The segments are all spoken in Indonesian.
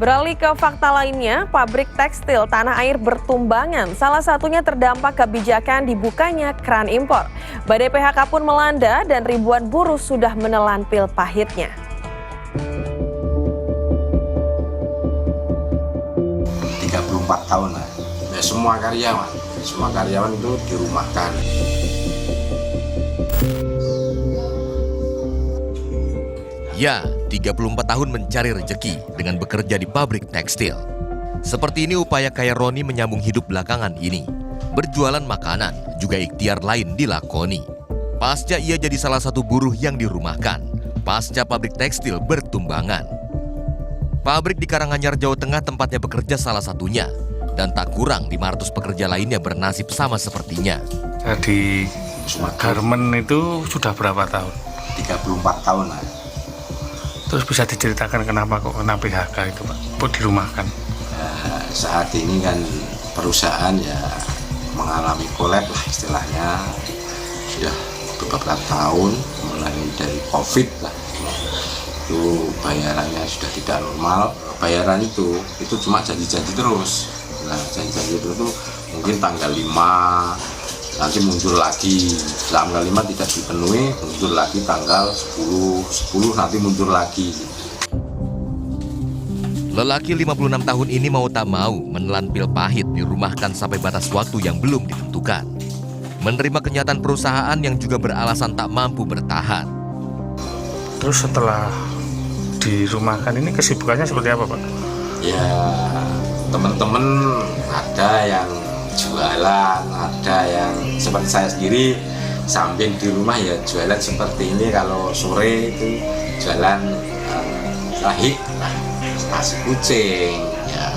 Beralih ke fakta lainnya, pabrik tekstil tanah air bertumbangan. Salah satunya terdampak kebijakan dibukanya keran impor. Badai PHK pun melanda dan ribuan buruh sudah menelan pil pahitnya. 34 tahun lah. Ya, semua karyawan itu dirumahkan. Ya, 34 tahun mencari rezeki dengan bekerja di pabrik tekstil. Seperti ini upaya kaya Roni menyambung hidup belakangan ini. Berjualan makanan juga ikhtiar lain dilakoni. Pasca ia jadi salah satu buruh yang dirumahkan. Pasca pabrik tekstil bertumbangan. Pabrik di Karanganyar, Jawa Tengah tempatnya bekerja salah satunya. Dan tak kurang 500 pekerja lainnya bernasib sama sepertinya. Di garmen itu sudah berapa tahun? 34 tahun lah. Terus bisa diceritakan kenapa kok kena PHK itu Pak? Kok dirumahkan? Saat ini kan perusahaan ya mengalami kolab lah istilahnya. Sudah beberapa tahun mulai dari COVID lah. Itu bayarannya sudah tidak normal. Bayaran itu cuma janji-janji terus. Nah, janji-janji itu mungkin tanggal 5 nanti muncul lagi, tanggal 5 tidak dipenuhi, muncul lagi tanggal 10 nanti muncul lagi. Lelaki 56 tahun ini mau tak mau menelan pil pahit dirumahkan sampai batas waktu yang belum ditentukan. Menerima kenyataan perusahaan yang juga beralasan tak mampu bertahan. Terus setelah dirumahkan ini kesibukannya seperti apa Pak? Ya, teman-teman ada yang jualan, ada yang seperti saya sendiri samping di rumah ya jualan seperti ini. Kalau sore itu jualan lahik, nasi kucing, ya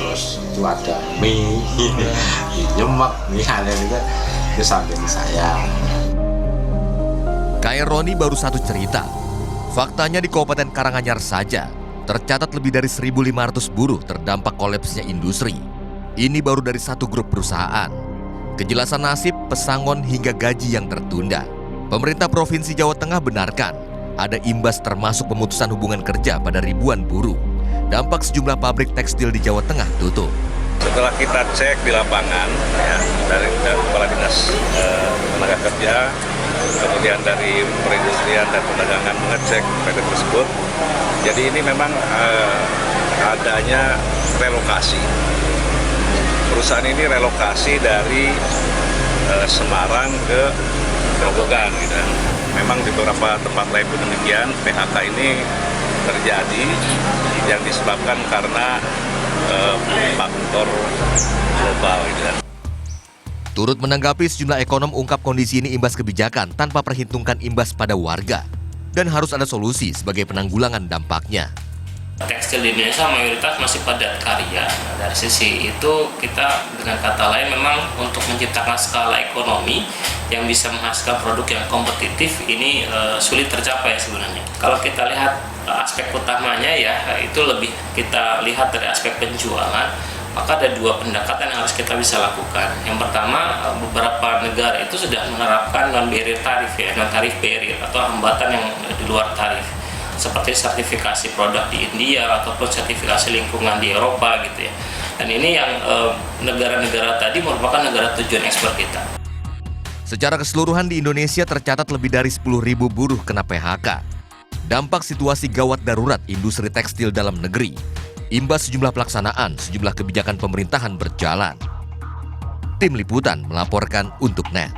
terus itu ada mie, nyemek, misalnya itu samping saya. Kaya Roni baru satu cerita. Faktanya di Kabupaten Karanganyar saja tercatat lebih dari 1.500 buruh terdampak kolapsnya industri. Ini baru dari satu grup perusahaan. Kejelasan nasib, pesangon hingga gaji yang tertunda. Pemerintah Provinsi Jawa Tengah benarkan ada imbas termasuk pemutusan hubungan kerja pada ribuan buruh. Dampak sejumlah pabrik tekstil di Jawa Tengah tutup. Setelah kita cek di lapangan, ya, dari Kepala Dinas Tenaga Kerja, kemudian dari Perindustrian dan Perdagangan mengecek PT tersebut. Jadi ini memang adanya relokasi. Perusahaan ini relokasi dari Semarang ke Grobogan, gitu. Memang di beberapa tempat lain pun demikian. PHK ini terjadi yang disebabkan karena faktor global, gitu. Turut menanggapi, sejumlah ekonom ungkap kondisi ini imbas kebijakan tanpa perhitungkan imbas pada warga dan harus ada solusi sebagai penanggulangan dampaknya. Tekstil di Indonesia mayoritas masih padat karya. Dari sisi itu kita dengan kata lain memang untuk menciptakan skala ekonomi yang bisa menghasilkan produk yang kompetitif ini sulit tercapai sebenarnya. Kalau kita lihat aspek utamanya ya itu lebih kita lihat dari aspek penjualan, maka ada dua pendekatan yang harus kita bisa lakukan. Yang pertama, beberapa negara itu sudah menerapkan non-barrier tarif ya, non-tarif barrier atau hambatan yang di luar tarif. Seperti sertifikasi produk di India ataupun sertifikasi lingkungan di Eropa gitu ya. Dan ini yang negara-negara tadi merupakan negara tujuan ekspor kita. Secara keseluruhan di Indonesia tercatat lebih dari 10.000 buruh kena PHK. Dampak situasi gawat darurat industri tekstil dalam negeri. Imbas sejumlah pelaksanaan, sejumlah kebijakan pemerintahan berjalan. Tim Liputan melaporkan untuk NET.